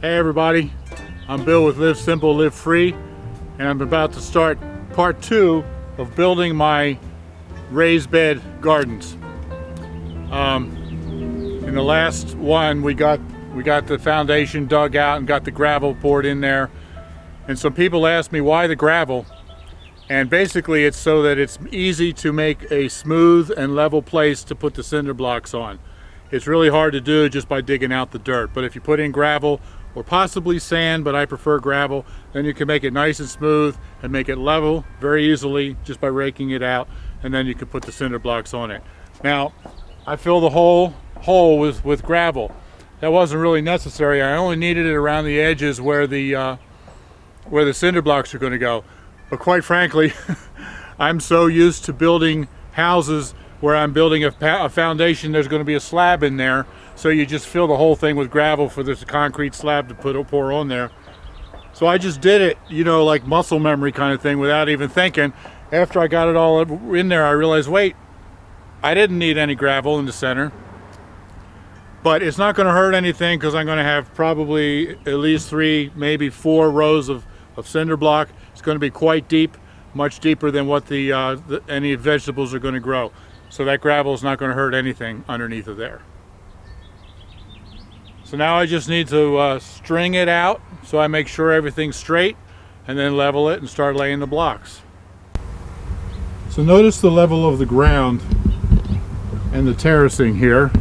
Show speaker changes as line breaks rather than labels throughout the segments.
Hey everybody, I'm Bill with Live Simple, Live Free, and I'm about to start part 2 of building my raised bed gardens. In the last one we got the foundation dug out and got the gravel poured in there, and some people asked me why the gravel, and basically it's so that it's easy to make a smooth and level place to put the cinder blocks on. It's really hard to do just by digging out the dirt, but if you put in gravel or possibly sand, but I prefer gravel, then you can make it nice and smooth and make it level very easily just by raking it out, and then you can put the cinder blocks on it. Now, I fill the whole hole with gravel. That wasn't really necessary. I only needed it around the edges where the cinder blocks are going to go. But quite frankly, I'm so used to building houses where I'm building a foundation, there's going to be a slab in there, so you just fill the whole thing with gravel for this concrete slab to pour on there. So I just did it, like muscle memory kind of thing, without even thinking. After I got it all in there, I realized, wait, I didn't need any gravel in the center. But it's not going to hurt anything because I'm going to have probably at least 3, maybe 4 rows of cinder block. It's going to be quite deep, much deeper than what any vegetables are going to grow. So that gravel is not going to hurt anything underneath of there. So now I just need to string it out so I make sure everything's straight, and then level it and start laying the blocks. So notice the level of the ground and the terracing here.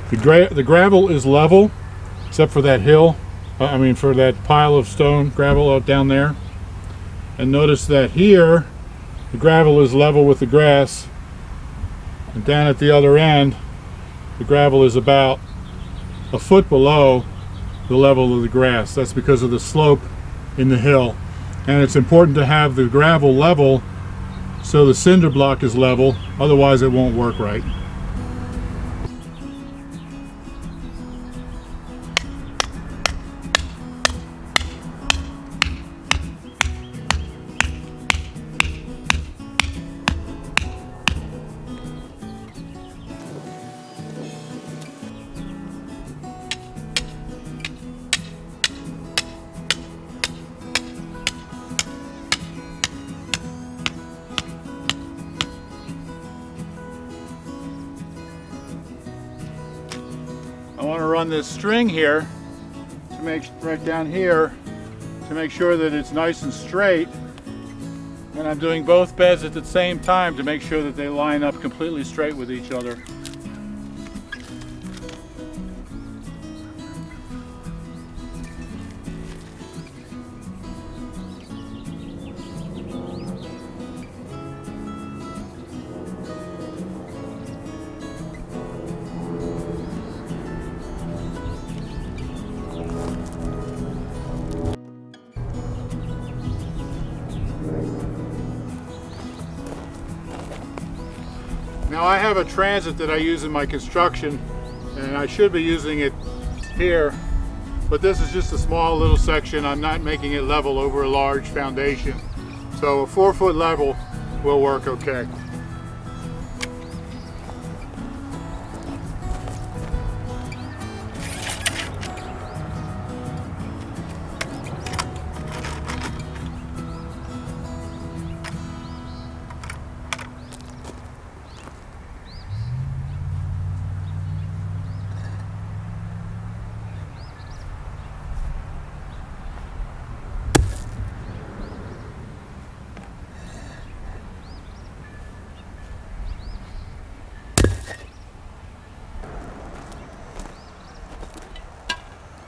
The gravel is level except for that hill, for that pile of stone gravel out down there. And notice that here the gravel is level with the grass, and down at the other end the gravel is about a foot below the level of the grass. That's because of the slope in the hill, and it's important to have the gravel level so the cinder block is level, otherwise it won't work right. I want to run this string here to make right down here to make sure that it's nice and straight, and I'm doing both beds at the same time to make sure that they line up completely straight with each other. Now I have a transit that I use in my construction, and I should be using it here, but this is just a small little section. I'm not making it level over a large foundation, so a 4-foot level will work okay.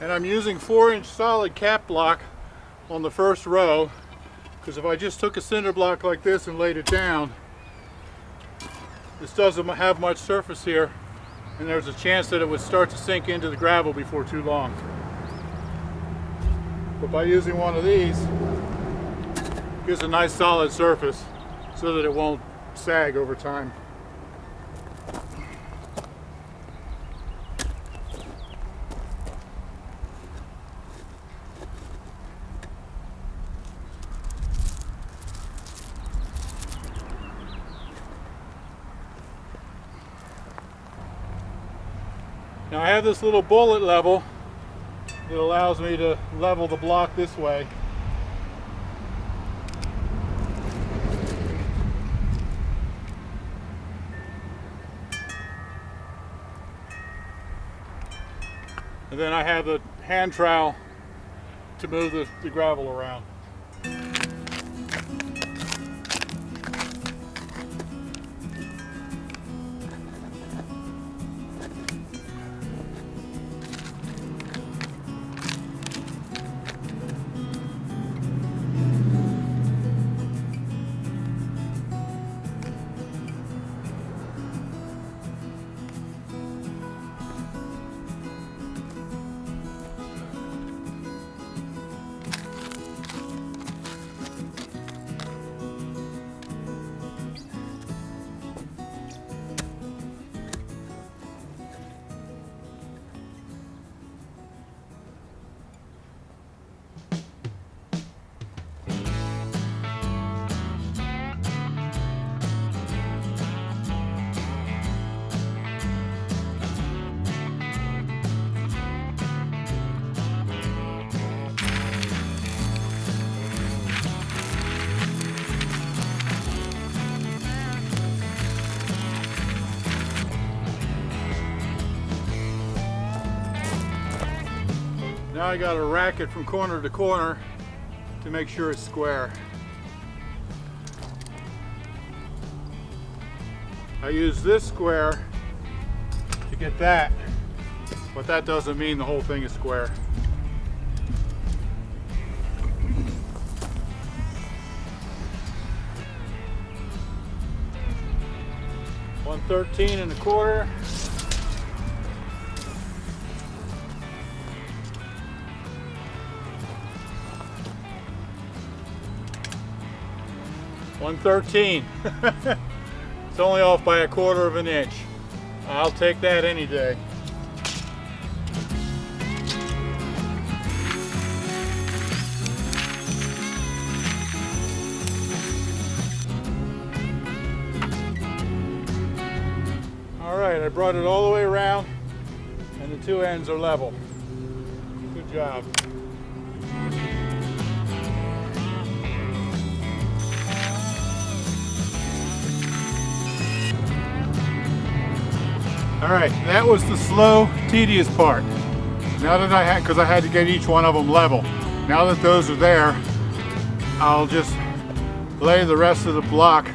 And I'm using 4-inch solid cap block on the first row, because if I just took a cinder block like this and laid it down, this doesn't have much surface here, and there's a chance that it would start to sink into the gravel before too long. But by using one of these, it gives a nice solid surface so that it won't sag over time. Now I have this little bullet level It allows me to level the block this way. And then I have the hand trowel to move the gravel around. Now I got to rack it from corner to corner to make sure it's square. I use this square to get that, but that doesn't mean the whole thing is square. $113.25. $113. It's only off by 1/4 of an inch. I'll take that any day. All right, I brought it all the way around and the two ends are level. Good job. All right, that was the slow, tedious part. Now that because I had to get each one of them level. Now that those are there, I'll just lay the rest of the block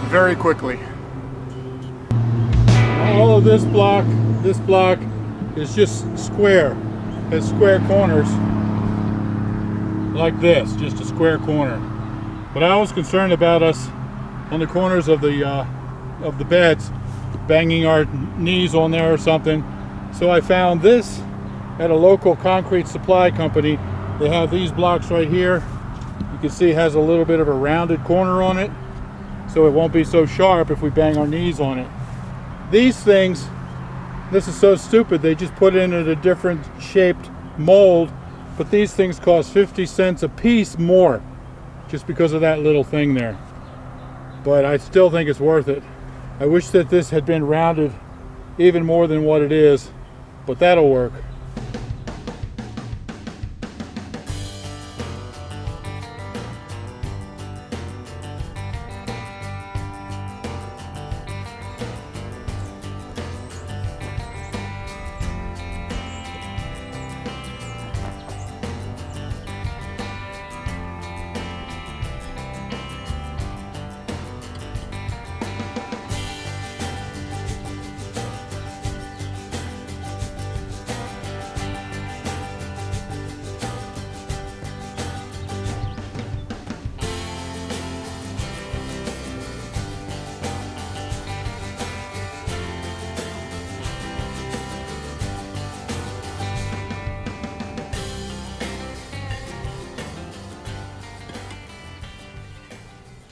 very quickly. All of this block is just square. Has square corners like this, just a square corner. But I was concerned about us on the corners of the beds banging our knees on there or something. So I found this at a local concrete supply company. They have these blocks right here. You can see it has a little bit of a rounded corner on it, so it won't be so sharp if we bang our knees on it. These things, this is so stupid, they just put it in a different shaped mold, but these things cost 50 cents a piece more just because of that little thing there. But I still think it's worth it. I wish that this had been rounded even more than what it is, but that'll work.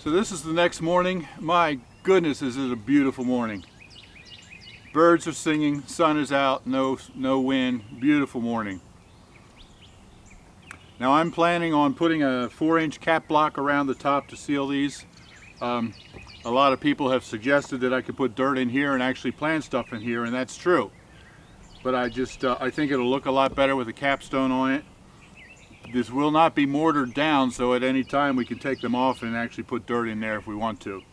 So this is the next morning. My goodness, is it a beautiful morning. Birds are singing, sun is out, no wind, beautiful morning. Now I'm planning on putting a 4-inch cap block around the top to seal these. A lot of people have suggested that I could put dirt in here and actually plant stuff in here, and that's true. but I think it'll look a lot better with a capstone on it. This will not be mortared down, so at any time we can take them off and actually put dirt in there if we want to.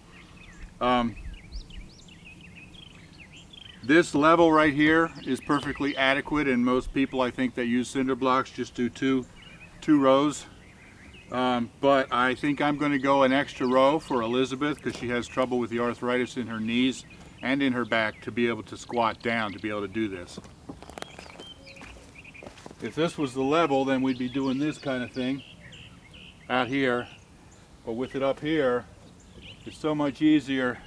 This level right here is perfectly adequate, and most people I think that use cinder blocks just do two rows. But I think I'm going to go an extra row for Elizabeth because she has trouble with the arthritis in her knees and in her back to be able to squat down to be able to do this. If this was the level, then we'd be doing this kind of thing out here, but with it up here, it's so much easier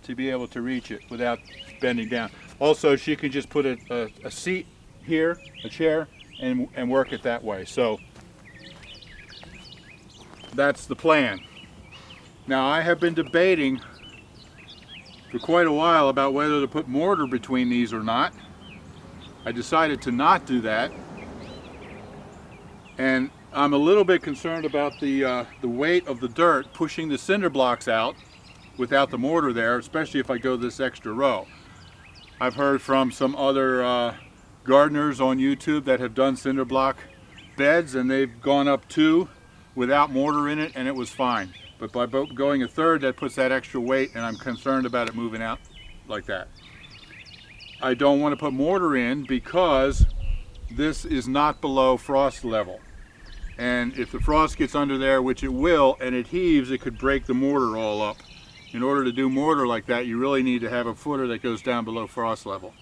to be able to reach it without bending down. Also, she can just put a seat here, a chair, and work it that way. So that's the plan. Now, I have been debating for quite a while about whether to put mortar between these or not. I decided to not do that. And I'm a little bit concerned about the weight of the dirt pushing the cinder blocks out without the mortar there, especially if I go this extra row. I've heard from some other gardeners on YouTube that have done cinder block beds, and they've gone up 2 without mortar in it, and it was fine. But by going a third, that puts that extra weight, and I'm concerned about it moving out like that. I don't want to put mortar in because this is not below frost level. And if the frost gets under there, which it will, and it heaves, it could break the mortar all up. In order to do mortar like that, you really need to have a footer that goes down below frost level.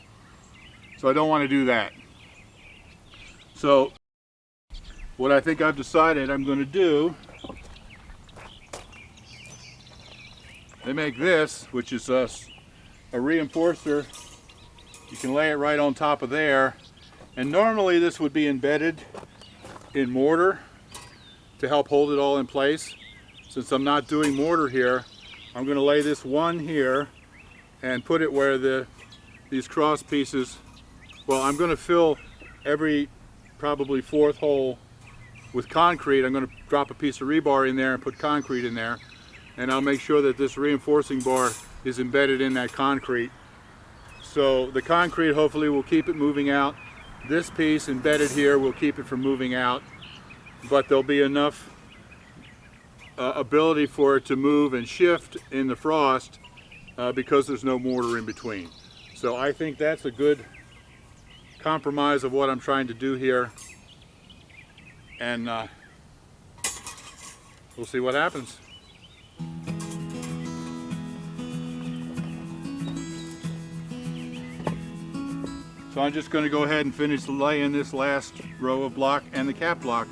So I don't want to do that. So what I think I've decided I'm going to do, they make this, which is a reinforcer. You can lay it right on top of there. And normally this would be embedded in mortar to help hold it all in place. Since I'm not doing mortar here, I'm going to lay this one here and put it where these cross pieces, well, I'm going to fill every probably 4th hole with concrete. I'm going to drop a piece of rebar in there and put concrete in there, and I'll make sure that this reinforcing bar is embedded in that concrete. So the concrete hopefully will keep it moving out. This piece embedded here will keep it from moving out, but there'll be enough ability for it to move and shift in the frost because there's no mortar in between. So I think that's a good compromise of what I'm trying to do here, and we'll see what happens. So I'm just going to go ahead and finish laying this last row of block and the cap block.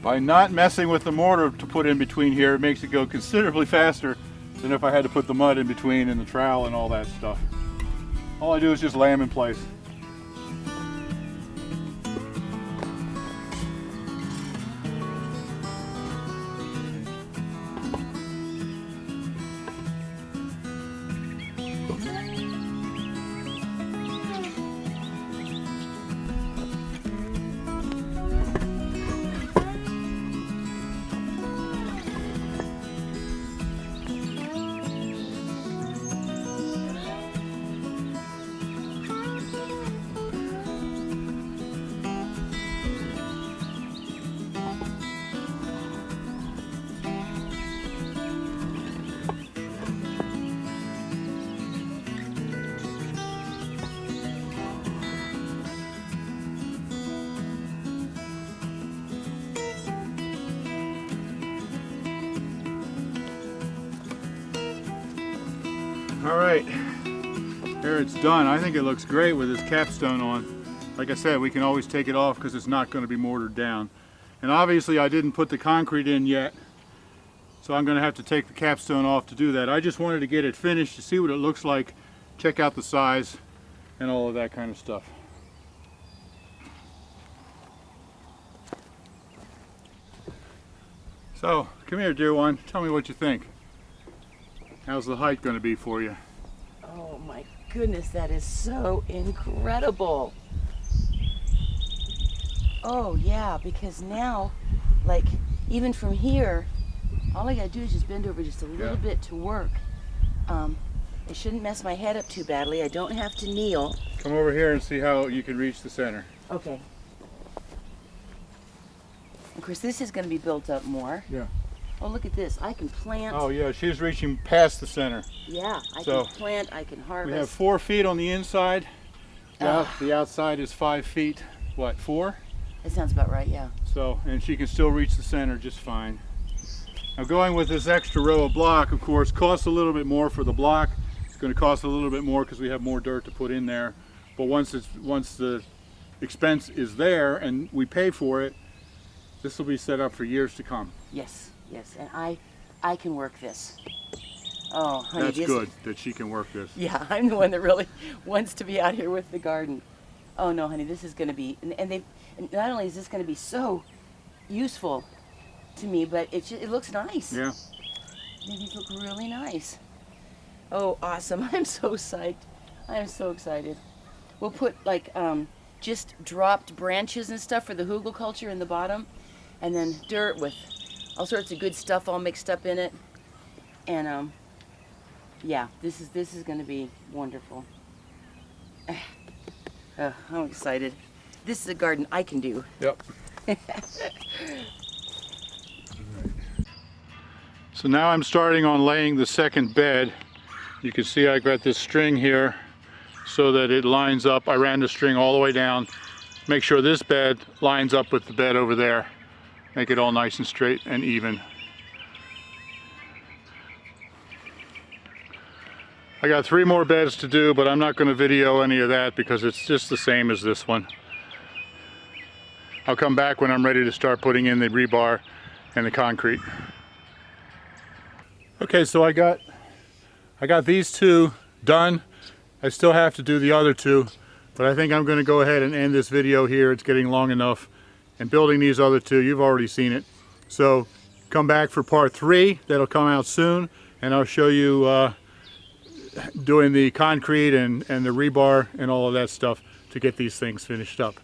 By not messing with the mortar to put in between here, it makes it go considerably faster than if I had to put the mud in between and the trowel and all that stuff. All I do is just lay them in place. All right, there it's done. I think it looks great with this capstone on. Like I said, we can always take it off because it's not going to be mortared down. And obviously I didn't put the concrete in yet, so I'm going to have to take the capstone off to do that. I just wanted to get it finished to see what it looks like, check out the size and all of that kind of stuff. So, come here, dear one. Tell me what you think. How's the height going to be for you?
Oh my goodness, that is so incredible. Oh yeah, because now, like, even from here, all I gotta do is just bend over just a little bit to work. It shouldn't mess my head up too badly. I don't have to kneel.
Come over here and see how you can reach the center.
Okay. Of course, this is going to be built up more.
Yeah.
Oh, look at this. I can plant.
Oh yeah, she's reaching past the center.
Yeah, I can plant, I can harvest.
We have 4 feet on the inside. The outside is 5 feet. What, 4?
That sounds about right, yeah.
So, and she can still reach the center just fine. Now going with this extra row of block, of course, costs a little bit more for the block. It's going to cost a little bit more because we have more dirt to put in there. But once the expense is there and we pay for it, this will be set up for years to come.
Yes, yes, and I can work this. Oh, honey,
that's good that she can work this.
Yeah, I'm the one that really wants to be out here with the garden. Oh no, honey, this is going to be, and not only is this going to be so useful to me, but it looks nice.
Yeah.
These look really nice. Oh, awesome! I'm so psyched. I'm so excited. We'll put like just dropped branches and stuff for the hugelkultur in the bottom, and then dirt with all sorts of good stuff all mixed up in it. And yeah, this is going to be wonderful. I'm excited. This is a garden I can do.
Yep. So now I'm starting on laying the second bed. You can see I got this string here so that it lines up. I ran the string all the way down. Make sure this bed lines up with the bed over there. Make it all nice and straight and even. I got 3 more beds to do, but I'm not going to video any of that because it's just the same as this one. I'll come back when I'm ready to start putting in the rebar and the concrete. Okay, so I got these 2 done. I still have to do the other 2, but I think I'm going to go ahead and end this video here. It's getting long enough. And building these other 2, you've already seen it. So come back for part 3. That'll come out soon, and I'll show you doing the concrete and the rebar and all of that stuff to get these things finished up.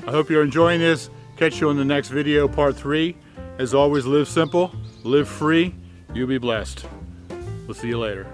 I hope you're enjoying this. Catch you in the next video, part 3. As always, live simple, live free, you be blessed. We'll see you later.